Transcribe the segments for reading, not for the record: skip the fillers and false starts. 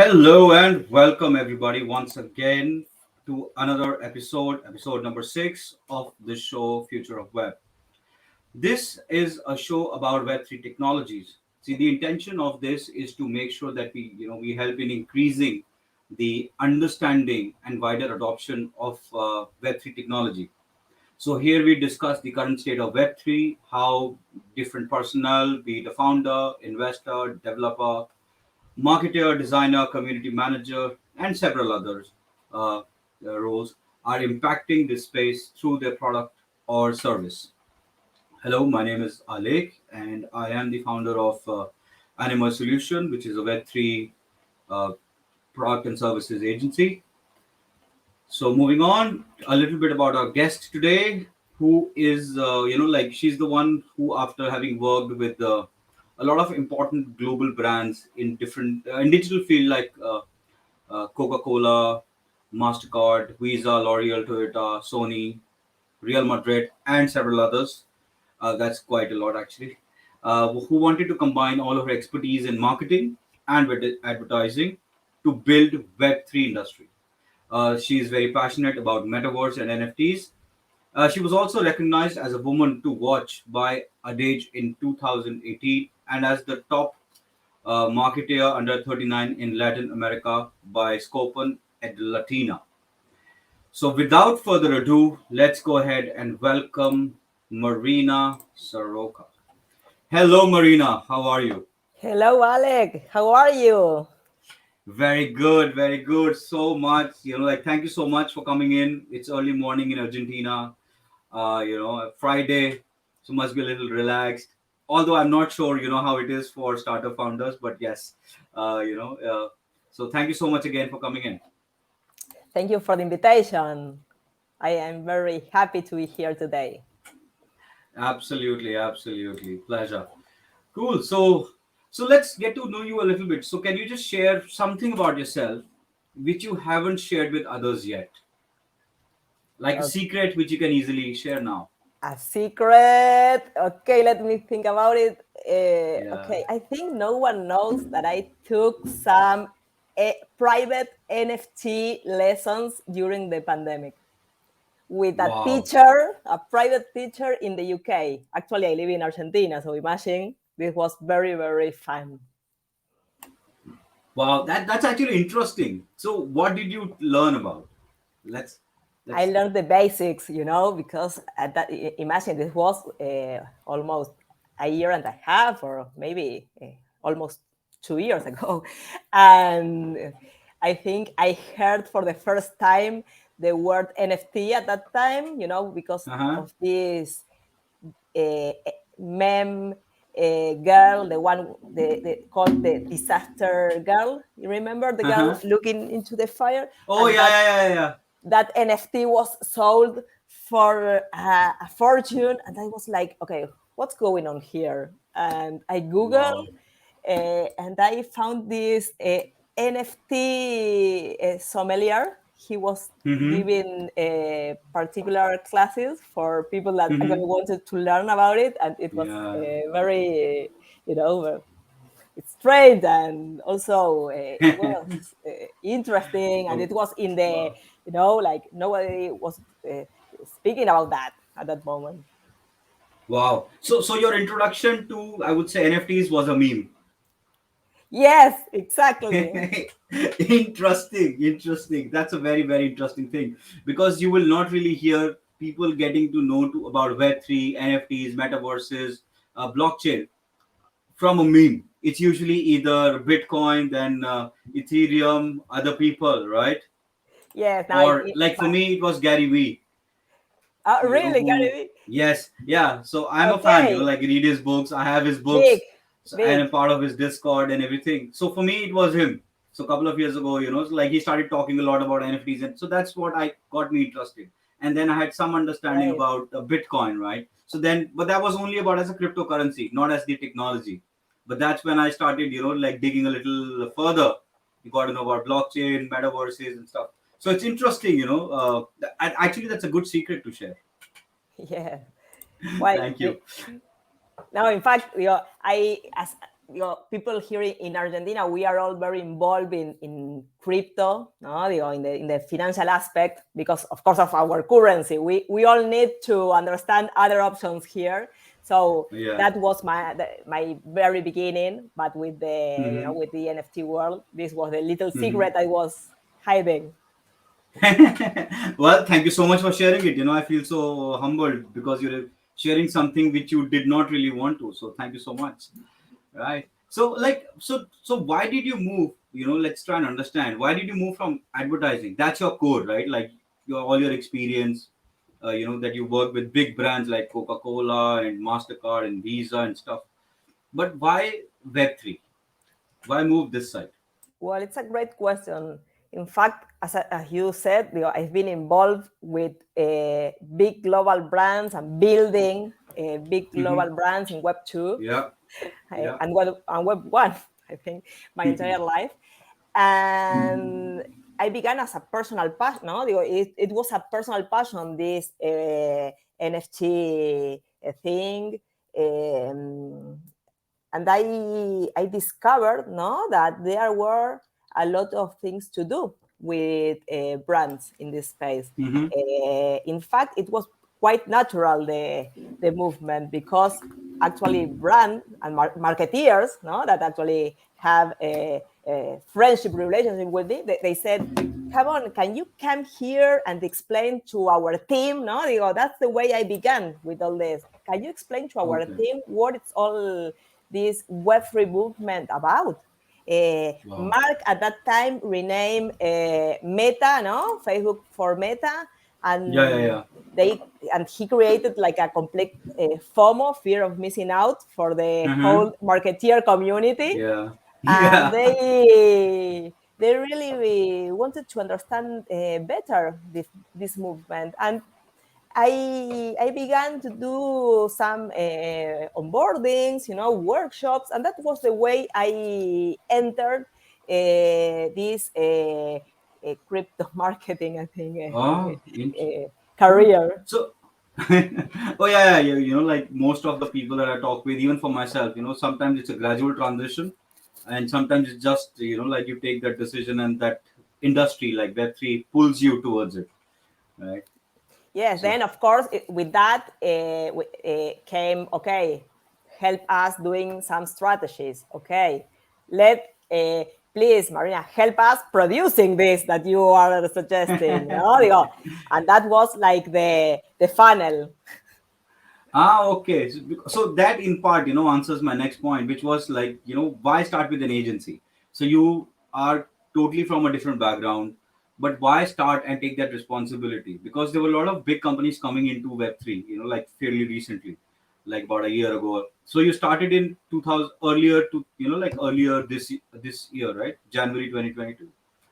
Hello and welcome everybody once again to another episode number 6 of the show Future of Web. This is a show about Web3 technologies. See, the intention of this is to make sure that we help in increasing the understanding and wider adoption of Web3 technology. So here we discuss the current state of Web3, how different personnel, be it a founder, investor, developer, marketer, designer, community manager, and several others uh, roles are impacting this space through their product or service. Hello, my name is Alek, and I am the founder of Anima Solution, which is a Web3 uh, product and services agency. So, moving on, a little bit about our guest today, who is, she's the one who, after having worked with a lot of important global brands in different in digital field like Coca-Cola, Mastercard, Visa, L'Oreal, Toyota, Sony, Real Madrid, and several others. That's quite a lot actually. Who wanted to combine all of her expertise in marketing and with advertising to build Web3 industry. She is very passionate about metaverse and NFTs. She was also recognized as a woman to watch by Adage in 2018 and as the top marketeer under 39 in Latin America by Scopen et Latina. So, without further ado, let's go ahead and welcome Marina Saroka. Hello, Marina. How are you? Hello, Alec. How are you? Very good, very good. So much, thank you so much for coming in. It's early morning in Argentina. Friday, so must be a little relaxed. Although I'm not sure, how it is for startup founders, but yes, uh, you know. Uh, so thank you so much again for coming in. Thank you for the invitation. I am very happy to be here today. Absolutely, absolutely, pleasure. Cool. So let's get to know you a little bit. So can you just share something about yourself which you haven't shared with others yet, like a Uh, secret which you can easily share now? a secret. Okay, let me think about it. Yeah. Okay, I think no one knows that I took some private NFT lessons during the pandemic with Wow. a private teacher in the UK. Actually, I live in Argentina, so imagine this was very, very fun. Wow, that's actually interesting. So, what did you learn about? Let's I let's. learned the basics, because at that, imagine this was almost a year and a half, or maybe almost 2 years ago, and I think I heard for the first time the word NFT at that time, because Uh huh. of this uh, meme girl, the one called the disaster girl. You remember the Uh girl huh. looking into the fire, Oh and yeah, yeah, yeah, yeah. that NFT was sold for a fortune, and I was like, okay, what's going on here? And I googled, Wow. and I found this NFT sommelier. He was Mm-hmm. giving particular classes for people that Mm-hmm. actually wanted to learn about it, and it was Yeah. very, it's strange, and also it was interesting, and it was in the, Wow. like nobody was uh, speaking about that at that moment. Wow. So your introduction to, I would say, NFTs was a meme. Yes, exactly. Interesting, interesting. That's a very, very interesting thing because you will not really hear people getting to know about Web3, NFTs, metaverses, blockchain from a meme. It's usually either Bitcoin, then Ethereum, other people, right? Yes, now Or like for me, it was Gary Vee, really, who, Gary? yes, yeah. So I'm a fan, Okay, like read his books. I have his big, books, so, and big. I'm part of his Discord and everything. So for me, it was him. So a couple of years ago, so like he started talking a lot about NFTs, and so that's what I got me interested. And then I had some understanding Right. about Bitcoin, right? So then, but that was only about as a cryptocurrency, not as the technology. But that's when I started, like digging a little further. You got to know about blockchain, metaverses, and stuff. So it's interesting, actually, that's a good secret to share. Yeah. Well, Thank you. no, in fact, I as people here in Argentina, we are all very involved in crypto, no? In the financial aspect, because of course of our currency. We all need to understand other options here. So Yeah. that was my very beginning. But with the Hmm. with the NFT world, this was the little Hmm. secret I was hiding. Well, thank you so much for sharing it. I feel so humbled because you're sharing something which you did not really want to. So thank you so much. Right. So why did you move? Let's try and understand. Why did you move from advertising? That's your core, right? Like all your experience, that you work with big brands like Coca-Cola and Mastercard and Visa and stuff. But why Web3? Why move this side? Well, it's a great question. In fact, as you said, I've been involved with big global brands and building big Hmm. global brands in Web 2 Yeah. Yeah. and Web 1, I think, my entire life. And I began as a personal passion. No, it was a personal passion. This NFT thing, um, and I discovered, no, that there were a lot of things to do with brands in this space. Hmm. In fact, it was quite natural, the movement, because actually brand and marketeers, no, that actually have a friendship relationship with me, they said, come on, can you come here and explain to our team? No, they go, that's the way I began with all this. Can you explain to our Okay. team what it's all this Web3 movement about? Wow. Mark at that time renamed Meta, no, Facebook for Meta, Yeah. Yeah. and Yeah. they and he created like a complete FOMO, fear of missing out, for the Hmm. whole marketeer community, Yeah. and Yeah. they really wanted to understand better this movement. And I began to do some onboardings, workshops, and that was the way I entered this crypto marketing, I think, Oh, career. so, oh yeah, yeah, like most of the people that I talk with, even for myself, sometimes it's a gradual transition, and sometimes it's just, like you take that decision and that industry like Web3 pulls you towards it, right? Yes, So, then of course with that came, okay, help us doing some strategies. Okay, let please, Marina, help us producing this that you are suggesting. And that was like the funnel. okay, so that in part, answers my next point, which was like, why start with an agency? So you are totally from a different background, but why start and take that responsibility? Because there were a lot of big companies coming into Web3, like fairly recently, like about a year ago. So you started in 2000 earlier to, like earlier this year, right? January 2022.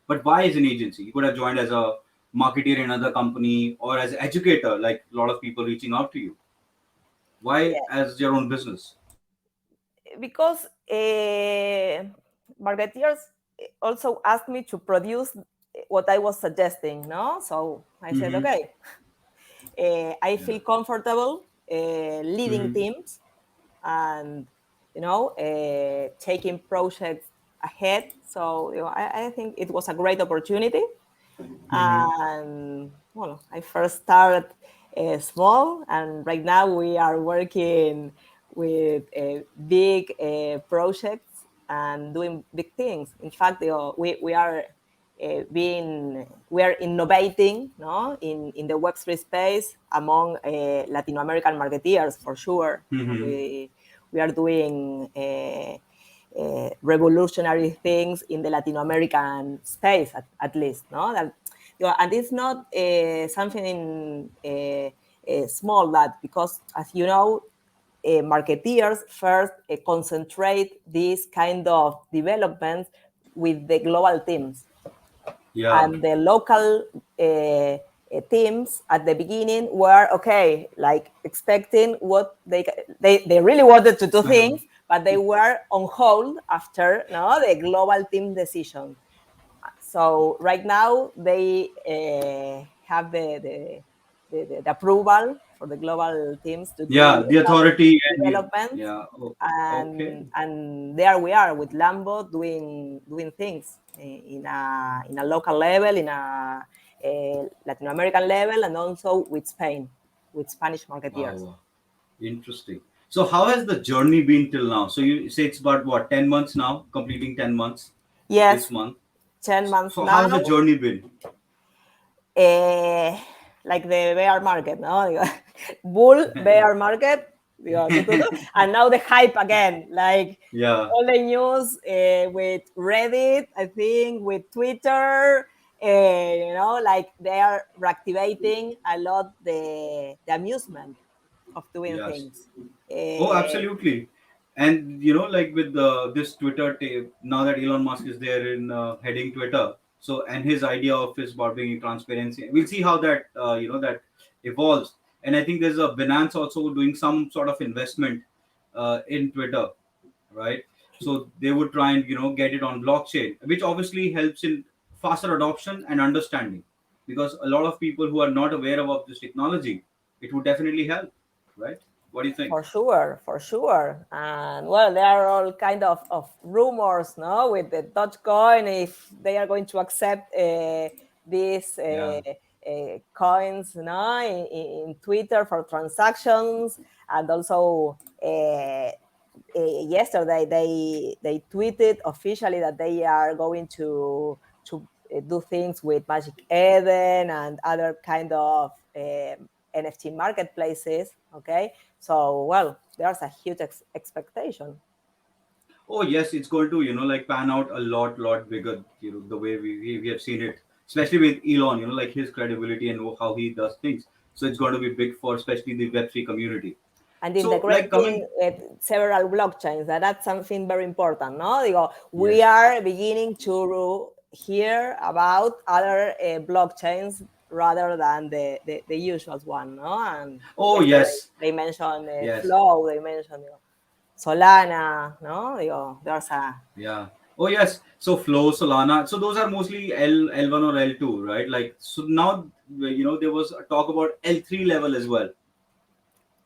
But why is an agency? You could have joined as a marketer in another company or as an educator, like a lot of people reaching out to you. Why Yeah, as your own business? because marketeers also asked me to produce what I was suggesting. No, so I said, Mm-hmm. okay, I Yeah. feel comfortable leading Mm-hmm. teams and taking projects ahead. So I think it was a great opportunity. Mm-hmm. And well, I first started small, and right now we are working with big projects and doing big things. In fact, we are we are innovating, no, in the Web3 space among Latin American marketeers, for sure. Mm-hmm. We are doing revolutionary things in the Latin American space, at least, no? That, and it's not something small, that, because, as you know, marketeers first concentrate these kind of developments with the global teams, Yeah. and the local teams at the beginning were, okay, like expecting what they really wanted to do things, but they were on hold after, no, the global team decision. So right now they have the approval for the global teams to do Yeah, the local authority and development. yeah. Oh, okay. And there we are with Lambo doing things in a local level, in a Latin American level, and also with Spain, with Spanish Wow, marketeers. wow. Interesting. So how has the journey been till now? So you say it's about what, 10 months now, completing 10 months this Yes, month. 10 months So now. how's the journey been? uh, like the bear market, no? Bull bear market, and now the hype again, like Yeah, all the news with Reddit, I think, with Twitter, like they are reactivating a lot the amusement of doing yes. things. Oh, Uh, absolutely. And like with the this Twitter tape, now that Elon Musk is there in heading Twitter, so and his idea of is about bringing transparency, we'll see how that that evolves. And I think there's a Binance also doing some sort of investment in Twitter, right? So they would try and get it on blockchain, which obviously helps in faster adoption and understanding, because a lot of people who are not aware about this technology, it would definitely help, right? What do you think? For sure, for sure. And well, there are all kind of rumors, no, with the Dogecoin, if they are going to accept these Yeah. coins, no, in Twitter for transactions, and also yesterday they tweeted officially that they are going to do things with Magic Eden and other kind of NFT marketplaces. Okay, so well, there's a huge expectation. Oh yes, it's going to like pan out a lot bigger. The way we have seen it, especially with Elon. Like his credibility and how he does things. So it's going to be big for especially the Web3 community. And So like integrating coming, several blockchains. That's something very important. No, we yes. are beginning to hear about other blockchains rather than the usual one. No, and Oh yesterday yes, they mentioned yes, Flow, they mentioned Solana. No, there's a yeah. Oh yes. So Flow, Solana. So those are mostly L1 or L2, right? Like so now there was a talk about L3 level as well.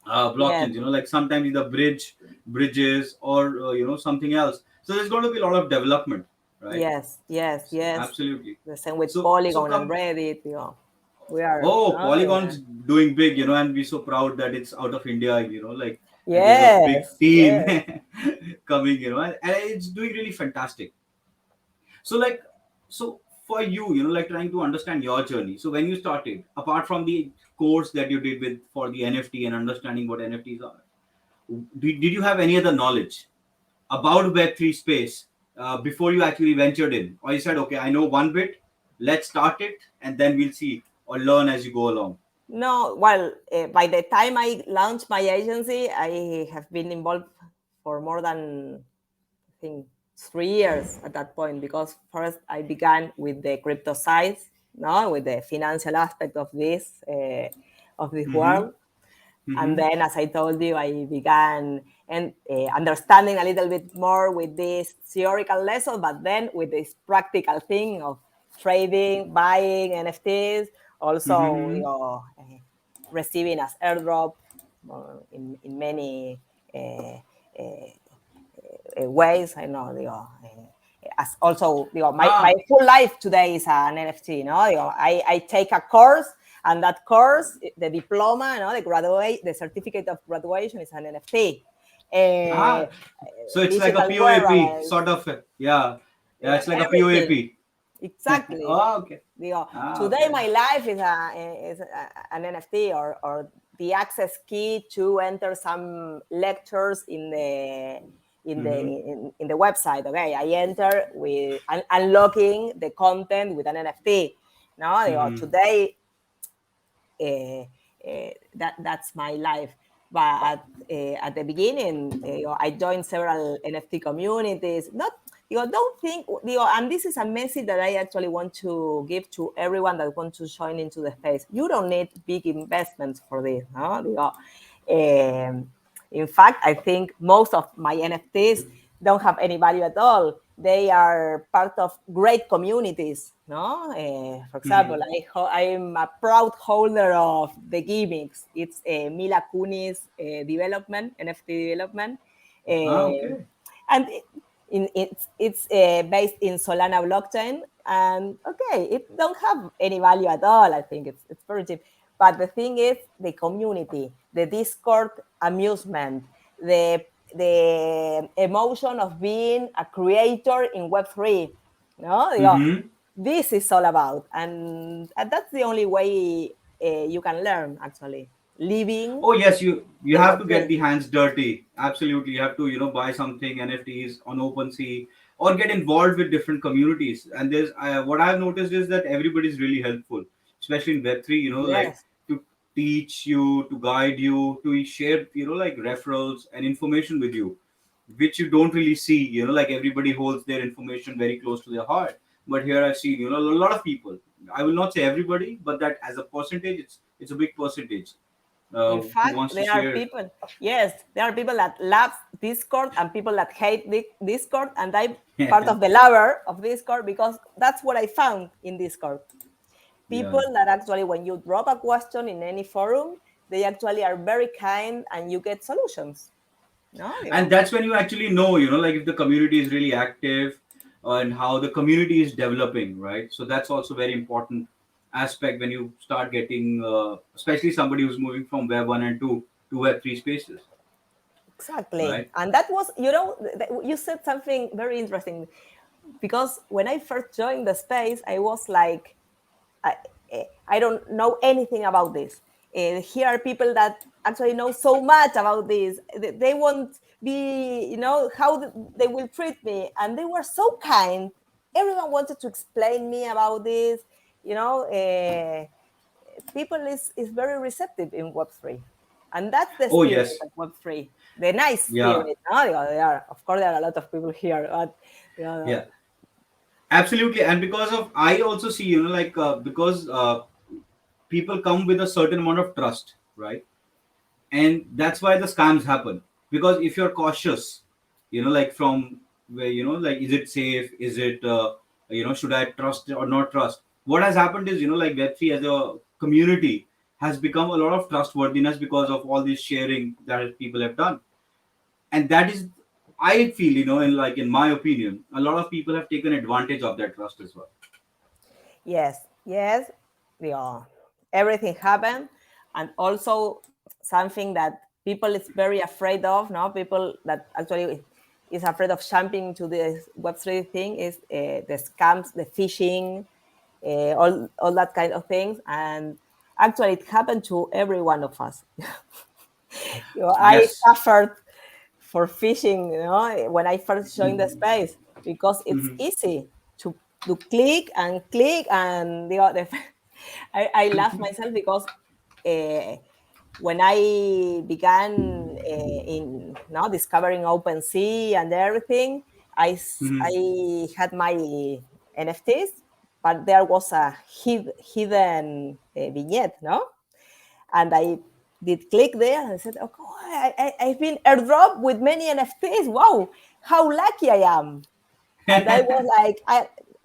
yes, Blockchains, like sometimes the bridges or something else. So there's going to be a lot of development, right? yes. Absolutely. The same with So Polygon and come. Reddit. We are. Oh, Oh, yeah. Polygon's doing big, and we're so proud that it's out of India, like, and there's a big Yes, team yes. coming, and it's doing really fantastic. So like, so for you, like trying to understand your journey. So when you started, apart from the course that you did with for the NFT and understanding what NFTs are, did you have any other knowledge about Web3 space before you actually ventured in? Or you said, okay, I know one bit, let's start it, and then we'll see or learn as you go along? No, well, by the time I launched my agency, I have been involved for more than, I think, 3 years at that point, because first I began with the crypto side, no, with the financial aspect of this Mm-hmm. world. And Mm-hmm. then, as I told you, I began and understanding a little bit more with this theoretical lesson, but then with this practical thing of trading, buying NFTs, also Mm-hmm. receiving as airdrop in many uh, ways. I know, as also, my Ah, full life today is an NFT. No, I take a course, and that course, the diploma, the certificate of graduation is an NFT. ah. So it's like a Digital POAP wearables, sort of. Yeah. Yeah, it's like a everything. POAP. Exactly. Oh, okay. Ah, Today okay. my life an NFT, or the access key to enter some lectures Mm-hmm. in the website. Okay, I enter with unlocking the content with an NFT. No, Mm-hmm. today uh, that's my life. But at the beginning, I joined several NFT communities. Not, don't think, and this is a message that I actually want to give to everyone that wants to join into the space. You don't need big investments for this. No, in fact, I think most of my NFTs don't have any value at all. they are part of great communities. No, for example, Hmm. I'm a proud holder of the gimmicks. It's Mila Kunis development, NFT development, Ah, uh, okay. and it's based in Solana blockchain. And okay, it don't have any value at all. I think it's very cheap. But the thing is, the community, the Discord amusement, the emotion of being a creator in Web3. No, Hmm. this is all about, and that's the only way you can learn actually living Oh yes, you in have to get Web3. the hands dirty. Absolutely, you have to buy something NFTs on OpenSea or get involved with different communities. And there's what I've noticed is that everybody's really helpful, especially in Web3. Like Yes, to teach you, to guide you, to share like referrals and information with you, which you don't really see. Like everybody holds their information very close to their heart. But here I've seen a lot of people. I will not say everybody, but that as a percentage, it's a big percentage in who fact, wants to there are share. people. Yes, there are people that love Discord and people that hate Discord, and I'm part Yeah, of the lover of Discord because that's what I found in Discord. People yeah. that actually, when you drop a question in any forum, they actually are very kind and you get solutions. No, And yeah. that's when you actually know, like if the community is really active and how the community is developing, right? So that's also very important aspect when you start getting, especially somebody who's moving from Web 1 and 2 to Web 3 spaces, Exactly. right? And that was, you said something very interesting because when I first joined the space, I was like, I, I don't know anything about this. Here are people that actually know so much about this. They won't be, how they will treat me. And they were so kind. Everyone wanted to explain me about this. You know, uh, People is very receptive in Web3. And that's the Oh, spirit yes. of Web3. The nice Yeah. spirit. No? Of course, there are a lot of people here. But, Yeah. Absolutely. And because of, I also see, like, because people come with a certain amount of trust, right? And that's why the scams happen, because if you're cautious, like from where, like is it safe, is it should I trust or not trust. What has happened is, like Web3 as a community has become a lot of trustworthiness because of all this sharing that people have done. And that is, I feel, in my opinion, a lot of people have taken advantage of that trust as well. yes, yes, yeah. Everything happened, and also something that people is very afraid of. No, people that actually is afraid of jumping to the Web3 thing is the scams, the phishing, all that kind of things. And actually, it happened to every one of us. I Yes. suffered for phishing, when I first joined the Mhm. space because it's Mhm. easy to click and I laugh myself because uh, when I began in now discovering OpenSea and everything, Mhm. I had my NFTs, but there was a hidden vignette, no? And I did click there and I said, "Okay, I've been airdropped with many NFTs. Wow, how lucky I am!" And I was like,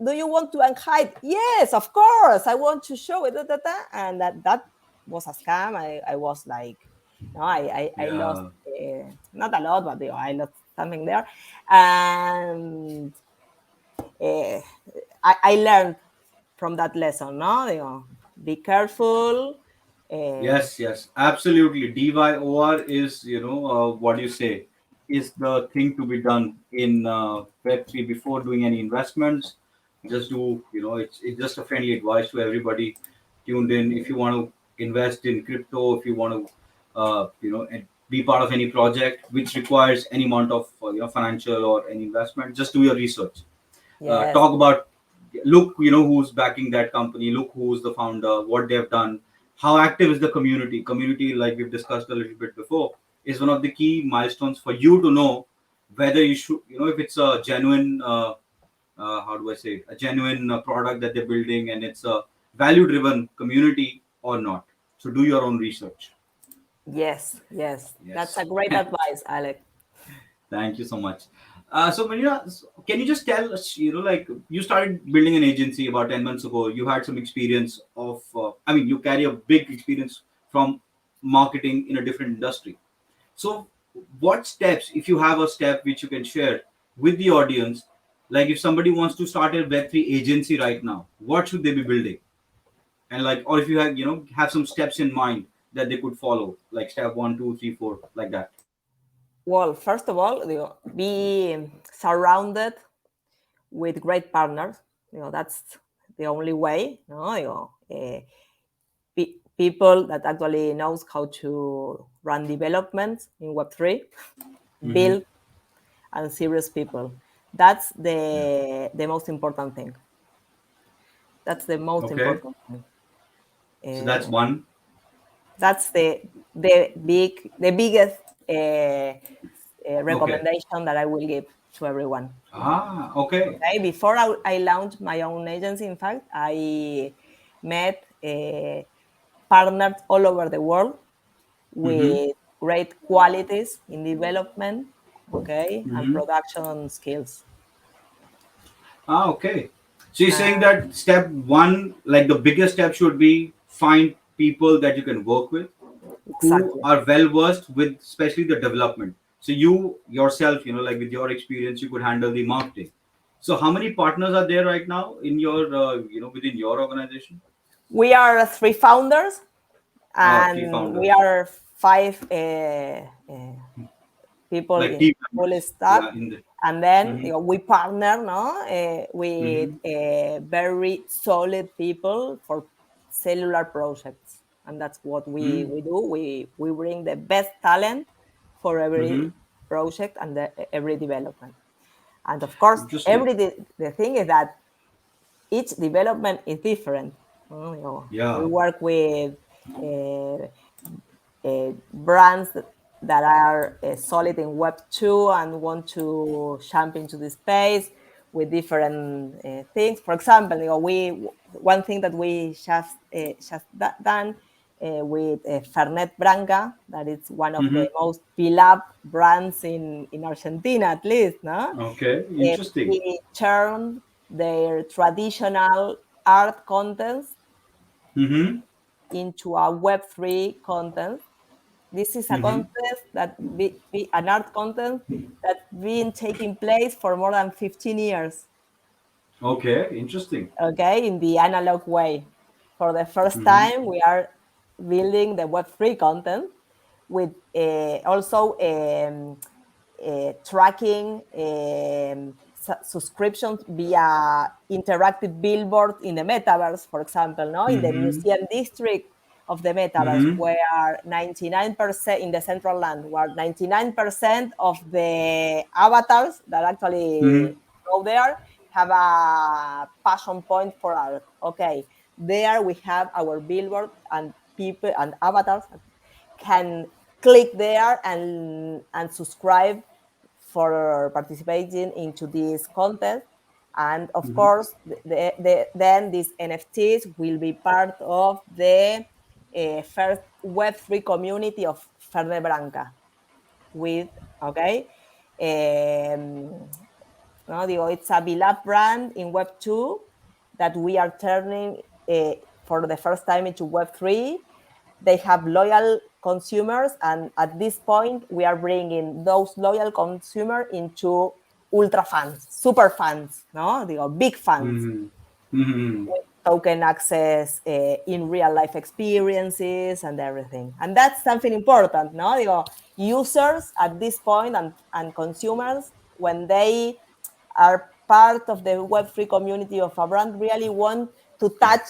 "Do you want to unhide?" Yes, of course. I want to show it. Da, da, da. And that was a scam. I was like, no, I lost Yeah. not a lot, but I lost something there. And uh, I learned from that lesson. No, be careful. Yes, yes, absolutely. DYOR is, what you say, is the thing to be done in Web3 before doing any investments. Just do, it's just a friendly advice to everybody tuned in. If you want to invest in crypto, if you want to, and be part of any project which requires any amount of, financial or any investment, just do your research. Yes, Talk about, look, who's backing that company, look who's the founder, what they've done, how active is the community, like we've discussed a little bit before, is one of the key milestones for you to know whether you should, if it's a genuine how do I say it, a genuine product that they're building and it's a value driven community or not. So do your own research. yes, yes. That's Yes. a great advice, Alex. Thank you so much. So Marina, can you just tell us, like you started building an agency about 10 months ago. You had some experience of, I mean, you carry a big experience from marketing in a different industry. So, what steps, if you have a step which you can share with the audience, like if somebody wants to start a Web3 agency right now, what should they be building? And like, or if you have, have some steps in mind that they could follow, like step one, two, three, four, like that. Well, first of all, be surrounded with great partners. That's the only way. People that actually knows how to run development in Web3, Mm-hmm. build, and serious people. That's Yeah. the most important thing. That's the most Okay. important thing. So that's Uh, one. that's the biggest Okay. recommendation that I will give to everyone. Ah, okay. Okay, before I launched my own agency, in fact, I met partners all over the world Mm-hmm. with great qualities in development, okay, and Mm-hmm. production skills. Ah, okay. So you're saying Uh, that step one, like the biggest step should be find people that you can work with who exactly. are well versed with especially the development. So you yourself, like with your experience, you could handle the marketing. So how many partners are there right now in your, within your organization? We are three founders, Three and we founders, are five people like in team full members. stack, Yeah, in the. and then Mm-hmm. we partner with Mm-hmm. very solid people for cellular projects, and that's what Mm-hmm. we do. We bring the best talent for every Mm-hmm. project and every development. And of course, Interesting. the thing is that each development is different. We Yeah. work with uh, brands that are solid in Web 2 and want to jump into the space with different things. For example, one thing that we just done with Fernet Branca, that is one of Mm-hmm. the most beloved brands in Argentina, at least, no? Okay. Interesting. We turned their traditional art contents Mm-hmm. into a Web3 content. This is a Mm-hmm. contest an art contest that's been taking place for more than 15 years, Okay. Interesting. okay, in the analog way. For the first Mm-hmm. time, we are building the Web3 content with also tracking subscriptions via interactive billboards in the metaverse, for example, no, in the Mm-hmm. museum district of the metaverse, Mm-hmm. where 99% in the central land, where 99% of the avatars that actually Mm-hmm. go there have a passion point for art. Okay, there we have our billboard, and people and avatars can click there and subscribe for participating into this contest. And of Mm-hmm. course, then these NFTs will be part of the first Web3 community of Ferde Branca with, okay, no, it's a beloved brand in Web2 that we are turning for the first time into Web3. They have loyal consumers, and at this point, we are bringing those loyal consumers into ultra fans, super fans, no, big fans Mm-hmm. Mm-hmm. with token access in real life experiences and everything. And that's something important, no? Users at this point and consumers, when they are part of the Web3 community of a brand, really want to touch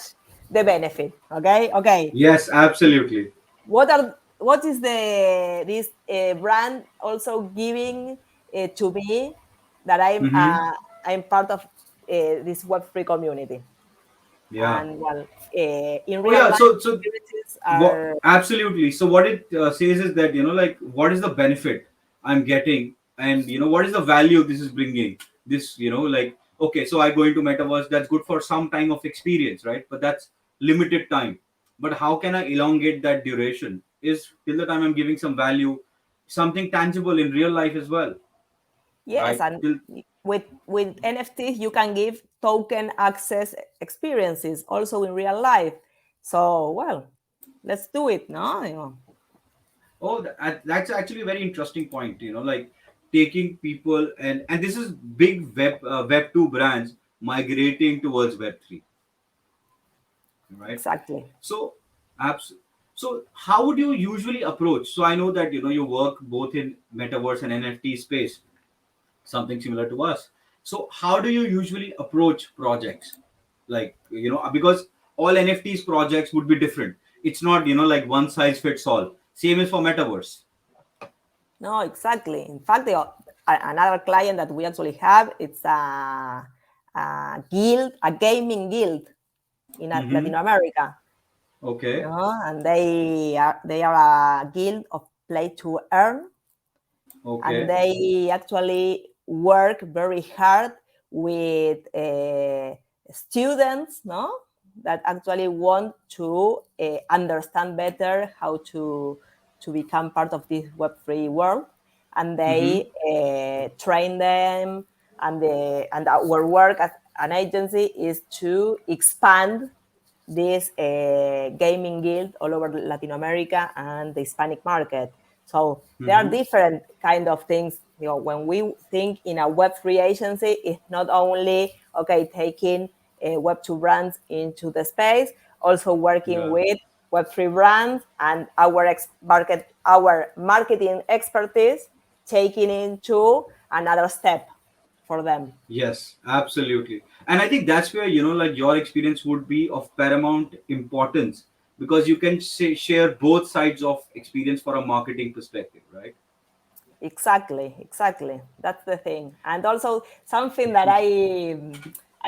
the benefit. Okay, okay. Yes, absolutely. What is this brand also giving to me that Mm-hmm. I'm part of this Web3 community? Yeah. And well, in Oh real yeah. life, So experiences what are absolutely. So what it says is that like what is the benefit I'm getting, and what is the value this is bringing. This like okay, so I go into metaverse. That's good for some time of experience, right? But that's limited time. But how can I elongate that duration? Is till the time I'm giving some value, something tangible in real life as well. Yes, right? and with NFTs you can give token access experiences also in real life. So well, let's do it, no? Oh, that's actually a very interesting point. Like taking people, and this is big Web 2 brands migrating towards Web 3, right? Exactly. So, apps. So, how would you usually approach? So, I know that you work both in metaverse and NFT space, something similar to us. So, how do you usually approach projects? Like because all NFTs projects would be different. It's not like one size fits all. Same is for metaverse. No, exactly. In fact, another client that we actually have, it's a guild, a gaming guild in Latin Mm-hmm. America. Okay. And they are a guild of play to earn, and Okay. they actually work very hard with students, no, that actually want to understand better how to become part of this Web3 world, and Mm-hmm. they train them, and our work as an agency is to expand this gaming guild all over Latin America and the Hispanic market. So there are Mm-hmm. different kind of things. When we think in a Web3 agency, it's not only okay taking Web2 brands into the space, also working Yeah. with Web3 brands and our marketing expertise taking into another step for them. Yes, absolutely. And I think that's where, like your experience would be of paramount importance because you can share both sides of experience for a marketing perspective, right? Exactly, exactly. That's the thing. And also something that I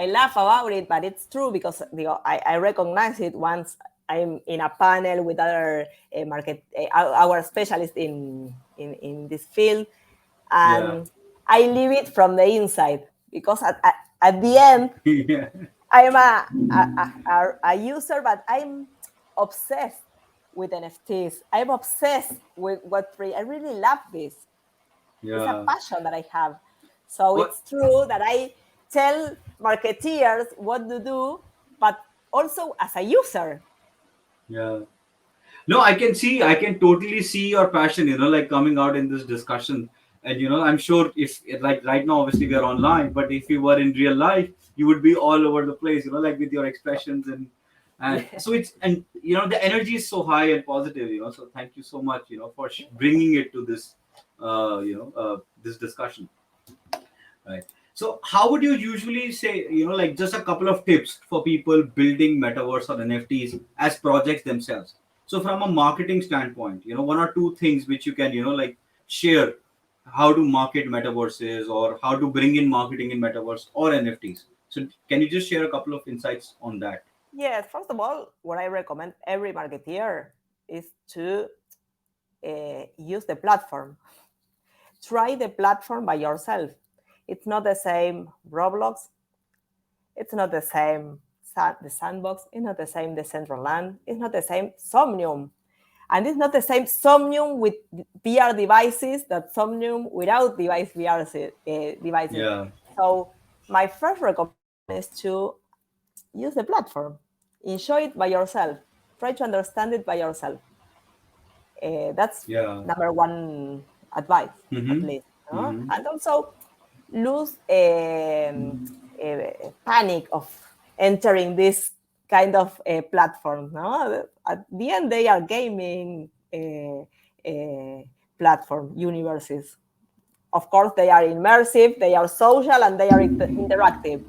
laugh about it, but it's true because I recognize it once I'm in a panel with other our specialists in this field, Yeah. and I leave it from the inside because at the end Yeah. I'm a user, but I'm obsessed with NFTs. I'm obsessed with Web3. I really love this. It's a Yeah. passion that I have. So What? it's true that I tell marketeers what to do, but also as a user. Yeah. No, I can totally see your passion, like coming out in this discussion. And, I'm sure if, like, right now, obviously, we are online, but if you were in real life, you would be all over the place, like with your expressions. And Yeah. so the energy is so high and positive, so thank you so much, for bringing it to this discussion. Right. So, how would you usually say, like just a couple of tips for people building metaverse or NFTs as projects themselves? So, from a marketing standpoint, one or two things which you can, like share how to market metaverses or how to bring in marketing in metaverse or NFTs. So, can you just share a couple of insights on that? Yes, first of all, what I recommend every marketeer is to use the platform. Try the platform by yourself. It's not the same Roblox. It's not the same the sandbox. It's not the same Decentraland. It's not the same Somnium. And it's not the same Somnium with VR devices that Somnium without devices. Yeah. So my first recommendation is to use the platform. Enjoy it by yourself. Try to understand it by yourself. That's Yeah. number one advice, at Mm-hmm. least. No? Mm-hmm. And also lose panic of entering this kind of platform. No? At the end, they are gaming platform universes. Of course, they are immersive, they are social, and they are interactive.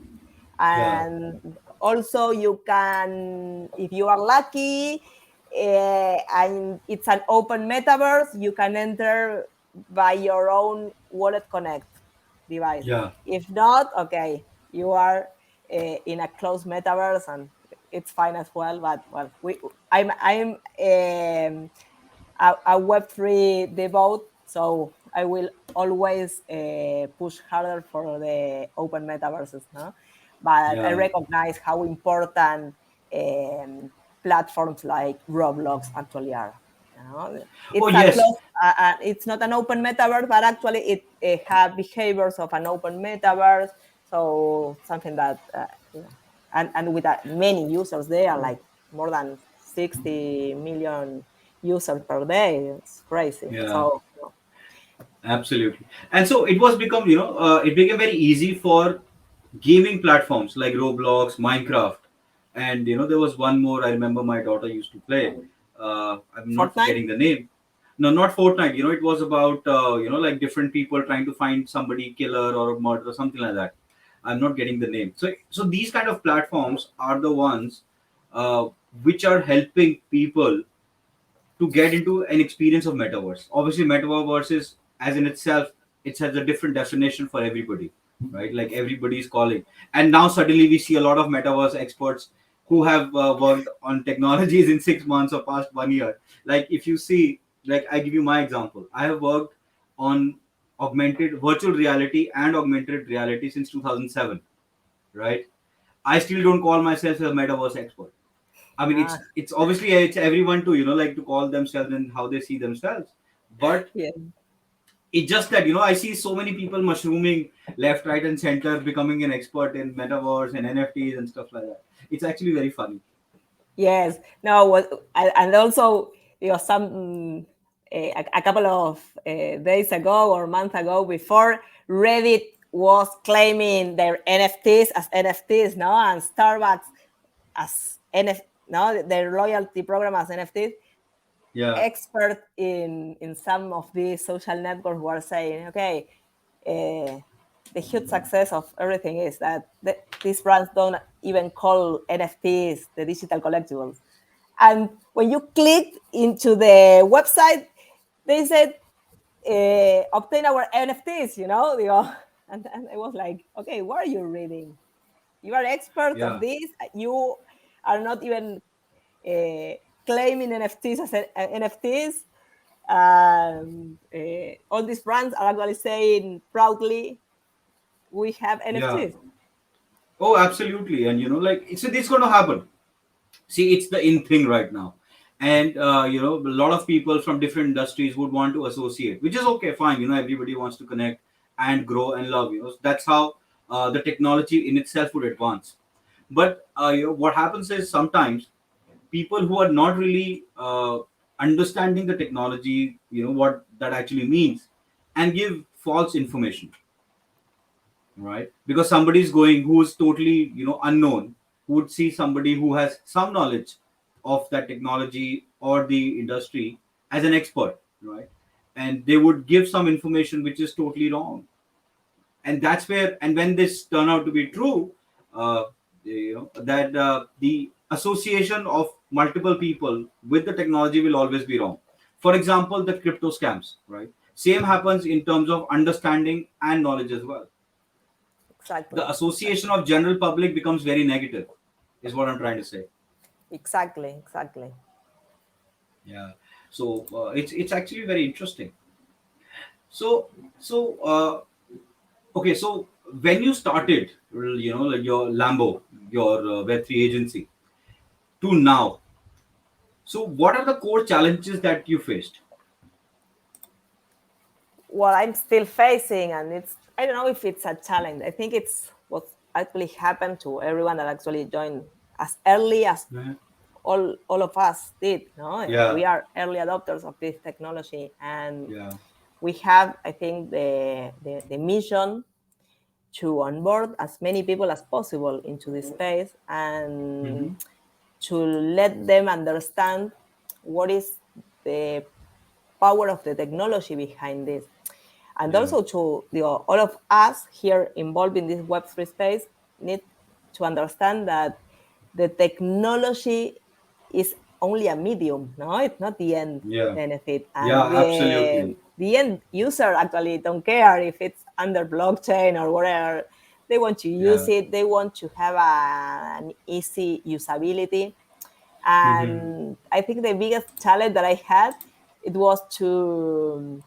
Yeah. And also, you can, if you are lucky, and it's an open metaverse, you can enter by your own Wallet Connect device. Yeah. If not, okay, you are in a closed metaverse, and it's fine as well. But well, I'm a Web3 devote, so I will always push harder for the open metaverses. No? But I Yeah. recognize how important um, platforms like Roblox actually are. Oh It's a yes, closed, it's not an open metaverse, but actually it have behaviors of an open metaverse. So something that, and with many users there, like more than 60 million users per day. It's crazy. yeah, So absolutely. And so it was become, it became very easy for gaming platforms like Roblox, Minecraft, and there was one more I remember my daughter used to play. I'm not Fortnite. forgetting the name. No, not Fortnite. It was about like different people trying to find somebody killer or a murder or something like that. I'm not getting the name. So these kind of platforms are the ones uh, which are helping people to get into an experience of metaverse. Obviously, metaverse is as in itself, it has a different definition for everybody, right? Like everybody is calling, and now suddenly we see a lot of metaverse experts who have worked on technologies in 6 months or past 1 year. Like if you see, like I give you my example, I have worked on augmented virtual reality and augmented reality since 2007, right? I still don't call myself a metaverse expert. I mean, Ah, it's obviously it's everyone to like to call themselves and how they see themselves, but yeah. it's just that I see so many people mushrooming left, right, and center, becoming an expert in metaverse and NFTs and stuff like that. It's actually very funny. Yes. No. And also some a couple of days ago or months ago, before Reddit was claiming their NFTs as NFTs, no, and Starbucks as no, their loyalty program as NFTs. Yeah, Expert in some of these social networks who are saying, okay, uh, the huge success of everything is that these brands don't even call NFTs the digital collectibles. And when you clicked into the website, they said, obtain our NFTs, and I was like, okay, what are you reading? You are expert of yeah, this. You are not even uh, claiming NFTs as NFTs. All these brands are actually saying proudly, we have yeah. NFTs. Oh, absolutely. And like it's going to happen. See, it's the in thing right now, and a lot of people from different industries would want to associate, which is okay, fine. Everybody wants to connect and grow and love. That's how the technology in itself would advance. But what happens is sometimes people who are not really understanding the technology, what that actually means, and give false information, right? Because somebody is going who is totally unknown, who would see somebody who has some knowledge of that technology or the industry as an expert, right? And they would give some information which is totally wrong, and that's where, and when this turn out to be true, uh, that the association of multiple people with the technology will always be wrong. For example, the crypto scams, right? Same happens in terms of understanding and knowledge as well. The Exactly. association of general public becomes very negative, is what I'm trying to say. Exactly. Exactly. Yeah. So it's actually very interesting. So okay, so when you started, like your Lambo, your Web3 agency, to now, so what are the core challenges that you faced? What I'm still facing, and I don't know if it's a challenge. I think it's what actually happened to everyone that actually joined as early as Mhm. all of us did. No, Yeah, we are early adopters of this technology, and yeah. we have, I think, the mission to onboard as many people as possible into this space, and Hmm. to let them understand what is the power of the technology behind this. And Yeah, also to all of us here involved in this Web3 space need to understand that the technology is only a medium, no? It's not the end yeah, benefit. yeah. And Absolutely. the end user actually don't care if it's under blockchain or whatever. They want to use Yeah. it. They want to have an easy usability. Hmm. And I think the biggest challenge that I had, it was to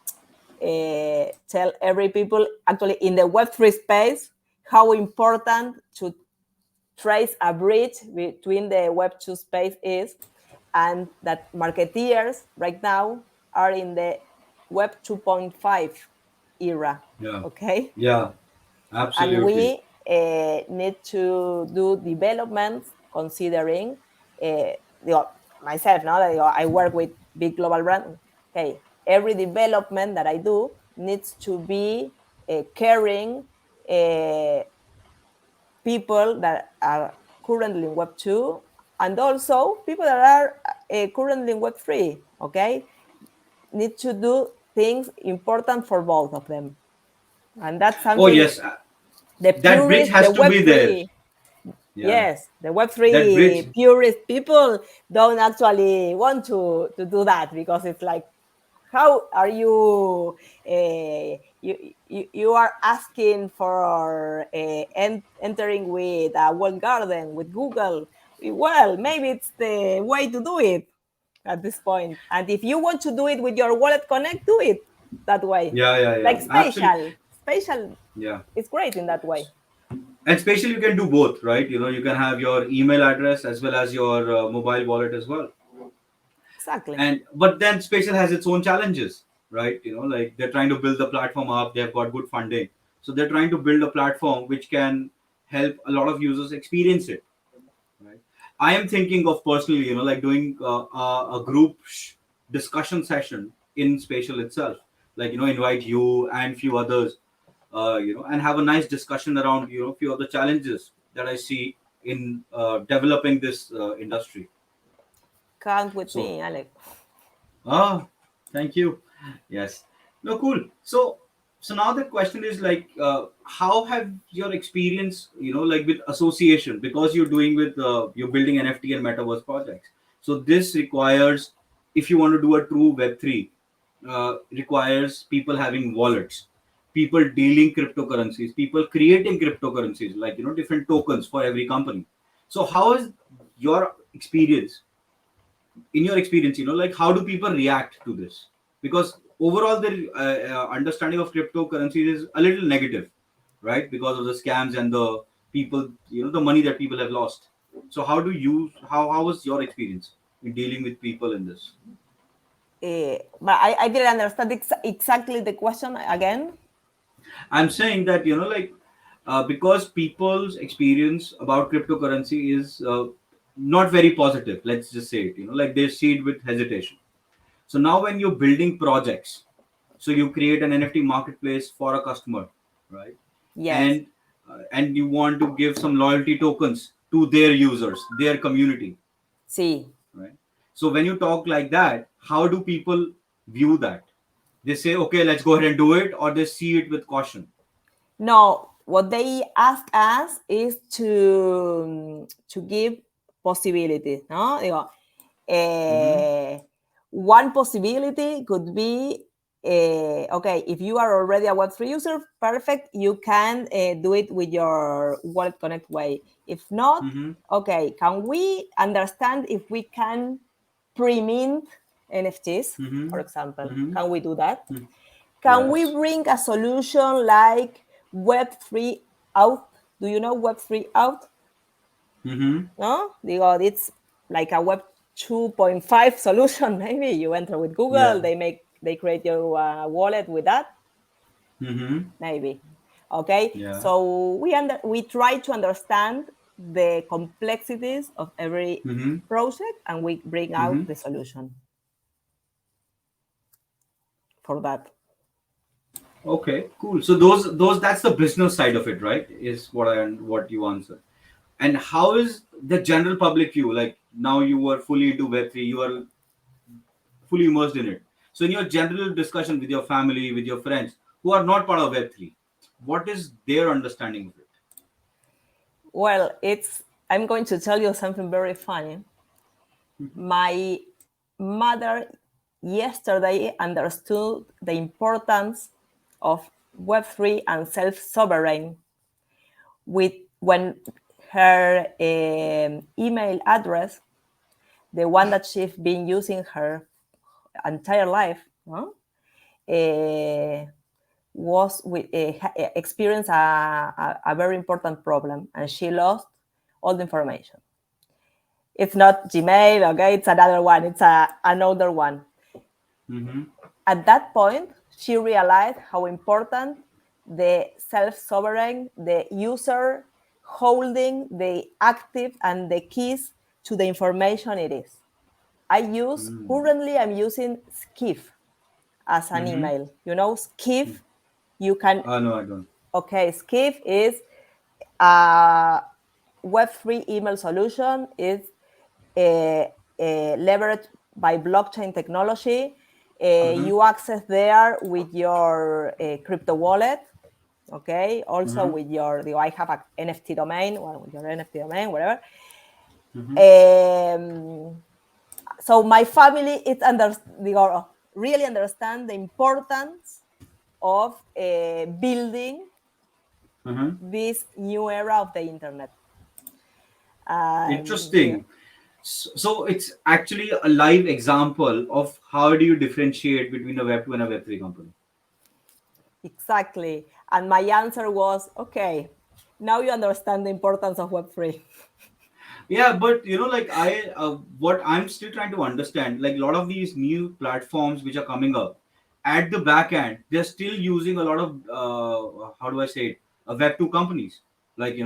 tell every people actually in the Web3 space how important to trace a bridge between the Web2 space is, and that marketeers right now are in the Web 2.5 era. Yeah. Okay, Yeah. and Absolutely. we need to do developments considering uh, myself. Now that I work with big global brand, okay, every development that I do needs to be caring uh, people that are currently in Web 2 and also people that are currently in Web 3. Okay, need to do things important for both of them, and that's Oh something yes, the that bridge purist, the has to be there. Web3, Yeah, yes, the that bridge. Web3 purist people don't actually want to do that because it's like, how are you, you are asking for entering with a walled garden with Google. Well, maybe it's the way to do it at this point. And if you want to do it with your wallet connect, do it that way. Yeah, yeah, Like yeah. Absolutely. spatial Yeah. is great in that way. And especially you can do both, right? You can have your email address as well as your mobile wallet as well. Exactly. And but then spatial has its own challenges, right? Like they're trying to build the platform up. They've got good funding, so they're trying to build a platform which can help a lot of users experience it, right? I am thinking of personally, like doing a group discussion session in spatial itself, like invite you and few others, and have a nice discussion around few of the challenges that I see in developing this industry. Count with So me, Alex. ah, thank you. Yes. No, cool. So now the question is like, how have your experience, like with association, because you're building NFT and metaverse projects. So this requires, if you want to do a true Web3, requires people having wallets, people dealing cryptocurrencies, people creating cryptocurrencies, like different tokens for every company. So how is your experience in your experience, like how do people react to this? Because overall their understanding of cryptocurrencies is a little negative, right? Because of the scams and the people, the money that people have lost. So how was your experience in dealing with people in this? But I didn't understand exactly the question again. I'm saying that like, because people's experience about cryptocurrency is not very positive, let's just say it, like they see it with hesitation. So now when you're building projects, so you create an NFT marketplace for a customer, right? Yes. And you want to give some loyalty tokens to their users, their community, See. right? So when you talk like that, how do people view that? They say, okay, let's go ahead and do it, or they see it with caution. No, what they ask us is to give possibility. No, digo, Mm-hmm. one possibility could be okay, if you are already a Web3 user, perfect, you can do it with your Wallet Connect way. If not, Mm-hmm. okay, can we understand if we can pre-mint NFTs, for Mm-hmm. example? Mm-hmm. Can we do that? Mm-hmm. Can we Yes. bring a solution like Web3 out? Do you know Web3 out? Mm-hmm. No? Digo, it's like a Web 2.5 solution. Maybe you enter with Google, Yeah. they create your wallet with that. Mm-hmm. Maybe. Okay. Yeah. So we try to understand the complexities of every Mm-hmm. project and we bring Mm-hmm. out the solution for that. Okay, cool. So those that's the business side of it, right? Is what you answer. And how is the general public view? Like now you are fully into Web3, you are fully immersed in it. So in your general discussion with your family, with your friends who are not part of Web3, what is their understanding of it? Well, I'm going to tell you something very funny. My mother yesterday understood the importance of Web3 and self-sovereign with when her email address, the one that she's been using her entire life, no? uh, was with experienced a very important problem, and she lost all the information. It's not Gmail, okay? It's another one. It's another one. Mm-hmm. At that point, she realized how important the self-sovereign, the user holding the active and the keys to the information it is. Currently I'm using Skiff as an Mm-hmm. email. You know, Skiff, you can, No, I don't. okay, Skiff is a Web3 email solution. It's leveraged by blockchain technology. Mm-hmm. You access there with your crypto wallet, okay? Also Mm-hmm. with your, I have an NFT domain, well, with your NFT domain, whatever. Mm-hmm. So my family, really understand the importance of building Mm-hmm. this new era of the internet. And yeah, Interesting. So it's actually a live example of how do you differentiate between a Web 2 and a Web 3 company. exactly. And my answer was, okay, now you understand the importance of Web3. Yeah, but like what I'm still trying to understand, like a lot of these new platforms which are coming up, at the back end, they're still using a lot of how do I say it, Web 2 companies, like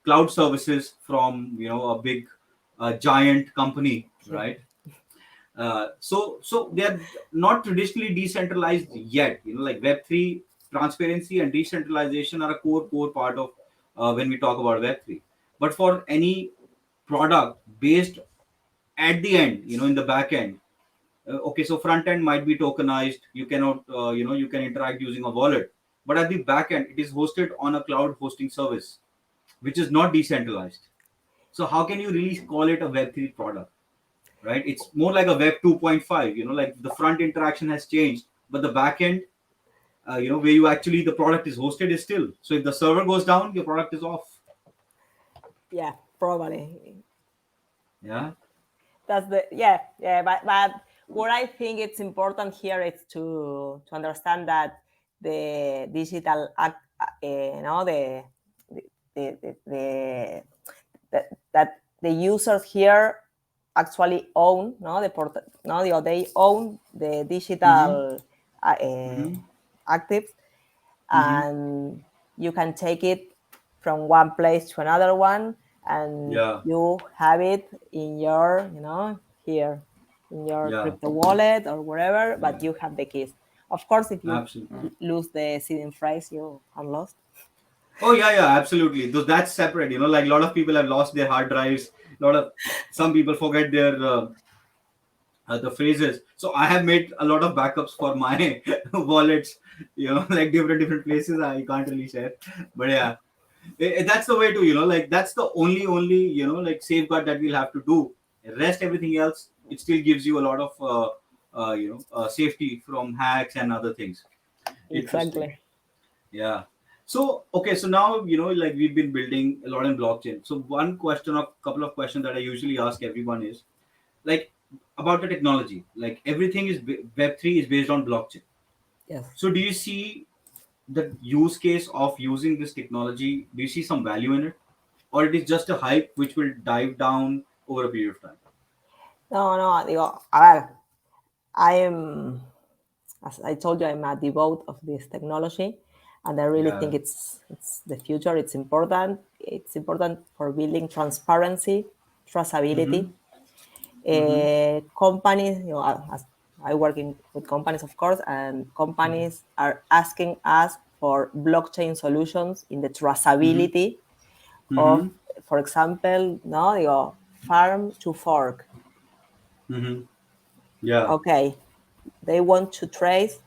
cloud services from a big giant company, Yeah. right? So they're not traditionally decentralized yet. Like Web3 transparency and decentralization are a core part of when we talk about Web3. But for any product based at the end, in the back end, okay, so front end might be tokenized. You cannot, you can interact using a wallet. But at the back end, it is hosted on a cloud hosting service, which is not decentralized. So how can you really call it a Web3 product? Right? It's more like a Web 2.5. Like the front interaction has changed, but the back end, where you actually the product is hosted is still. So if the server goes down, your product is off. Yeah, probably. Yeah. That's the, yeah. But what I think it's important here is to understand that the digital act, the, the, the, that the users here actually own, no, they own the Mm-hmm. digital Mm-hmm. actives, Mm-hmm. and you can take it from one place to another one, and Yeah. you have it in your, here in your Yeah. crypto wallet or wherever, Yeah. but you have the keys. Of course, if you Absolutely. lose the seeding phrase, you are lost. Oh yeah, yeah, absolutely. Though that's separate. Like a lot of people have lost their hard drives. A lot of some people forget their the phrases. So I have made a lot of backups for my wallets. Like different places. I can't really share, but yeah, that's the way to like that's the only like safeguard that we'll have to do. Rest everything else, it still gives you a lot of safety from hacks and other things. Interesting. Exactly. Yeah. So okay, so now like we've been building a lot in blockchain. So one question, a couple of questions that I usually ask everyone is like about the technology. Like everything is Web3 is based on blockchain. Yes. So do you see the use case of using this technology? Do you see some value in it, or it is just a hype which will dive down over a period of time? No, no, a ver, I am, as I told you, I'm a devote of this technology, and I really think Yeah. it's the future. It's important. It's important for building transparency, Mm-hmm. traceability. Mm-hmm. Companies, as I work with companies, of course, and companies are asking us for blockchain solutions in the Mm-hmm. traceability of, Mm-hmm. for example, no, farm to fork. Mm-hmm. Yeah. Okay, they want to trace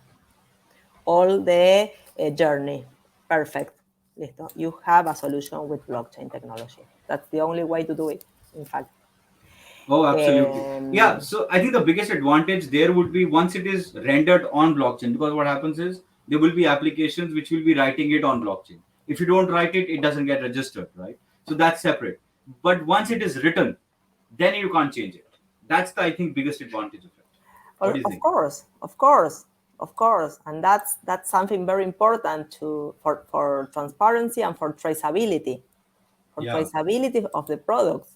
all the journey. Perfect. Listo. You have a solution with blockchain technology. That's the only way to do it, in fact. Oh, absolutely. Yeah. Um, So I think the biggest advantage there would be once it is rendered on blockchain, because what happens is there will be applications which will be writing it on blockchain. If you don't write it, it doesn't get registered, right? So that's separate. But once it is written, then you can't change it. That's the, I think, biggest advantage of it. What do you of think? course, of course, of course, and that's something very important for transparency and for traceability Yeah. of the products.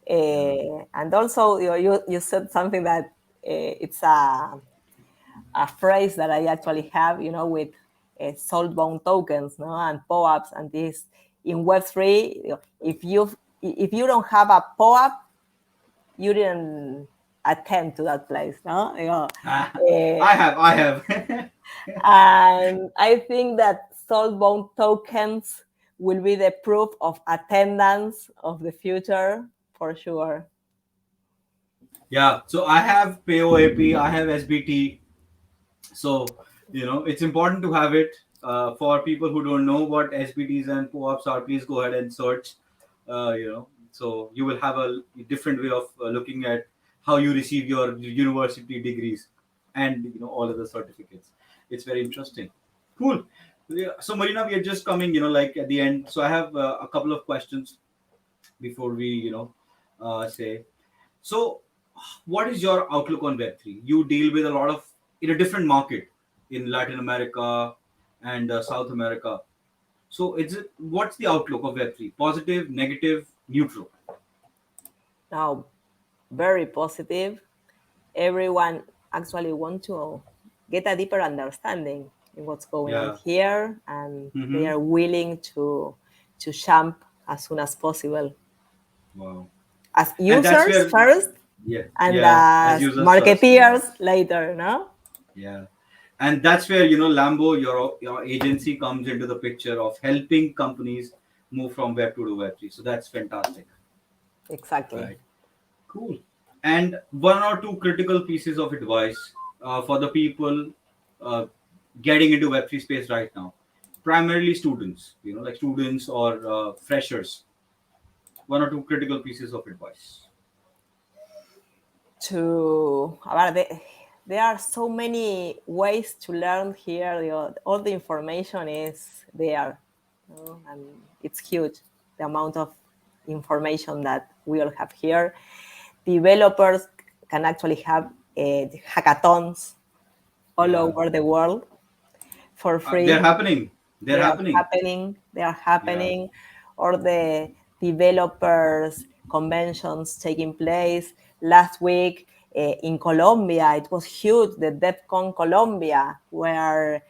Yeah. And also, you said something that it's a phrase that I actually have, with soulbound tokens, no, and POAPs, and this in Web3. If you don't have a POAP, you didn't attend to that place, no. Uh, I have. and I think that soulbound tokens will be the proof of attendance of the future for sure. Yeah. So I have POAP, I have SBT. So it's important to have it. For people who don't know what SBTs and POAPs are, please go ahead and search. So you will have a different way of looking at how you receive your university degrees and all of the certificates. It's very interesting. Cool. Yeah. So Marina, we are just coming, like at the end. So I have a couple of questions before we, say. So, what is your outlook on Web3? You deal with a lot of in a different market in Latin America and South America. So, what's the outlook of Web3? Positive, negative, neutral? Now, very positive. Everyone actually want to get a deeper understanding in what's going on Yeah. here, and they Mm-hmm. are willing to jump as soon as possible, Wow. as And that's users where, first yeah, and yeah, as as users first, yeah, marketeers later, no. yeah. And that's where Lambo, your agency comes into the picture of helping companies move from Web2 to Web3. So that's fantastic, Exactly. right? Cool. And one or two critical pieces of advice for the people uh, getting into Web3 space right now, primarily students, like students or freshers. One or two critical pieces of advice. There are so many ways to learn here. All the information is there, and it's huge, the amount of information that we all have here. Developers can actually have hackathons all Yeah, over the world for they're free. happening. They're They are happening. happening. They are Yeah. happening. Or the developers conventions taking place last week in Colombia. It was huge. The DevCon Colombia, where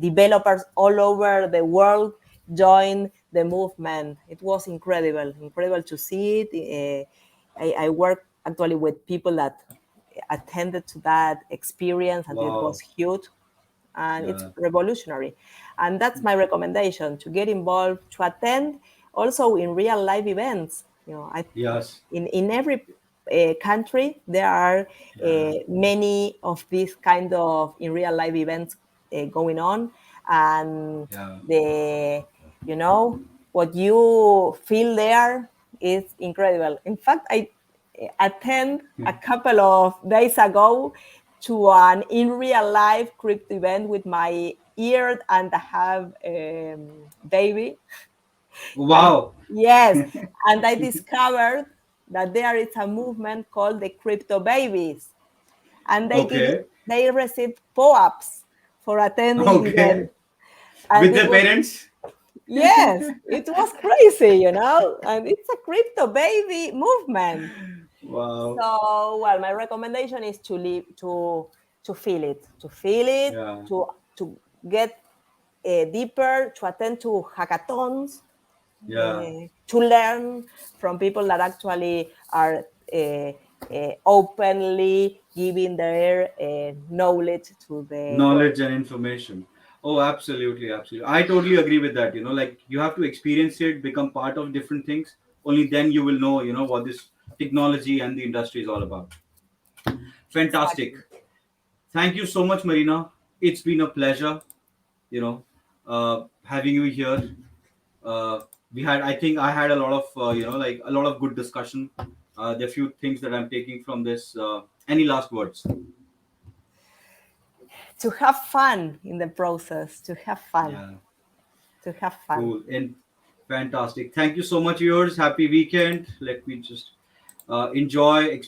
developers all over the world joined the movement. It was incredible to see it. I work actually with people that attended to that experience, and it was Wow. huge, and it's Yeah. revolutionary. And that's my recommendation, to get involved, to attend also in real life events. Yes. In every country there are Yeah. many of these kind of in real life events going on, and Yeah. the you know what you feel there is incredible. In fact, I attend a couple of days ago to an in real life crypto event with my year and a half baby. And Wow. yes, and I discovered that there is a movement called the crypto babies, and Okay. they received POAPs for attending the Okay. event. And With it their was, parents. yes, it was crazy, and it's a crypto baby movement. Wow. So, well, my recommendation is to live to feel it, Yeah. to get deeper, to attend to hackathons, Yeah. to learn from people that actually are openly giving their knowledge to the world. Knowledge and information. Oh, absolutely, absolutely. I totally agree with that. Like you have to experience it, become part of different things. Only then you will know, what this technology and the industry is all about. Fantastic. Exactly. Thank you so much, Marina. It's been a pleasure, having you here. Uh, I think I had a lot of, like a lot of good discussion. There are few things that I'm taking from this. Any last words? To have fun in the process, to have fun, Yeah. to have fun. Cool and fantastic. Thank you so much, viewers. Happy weekend. Let me just enjoy,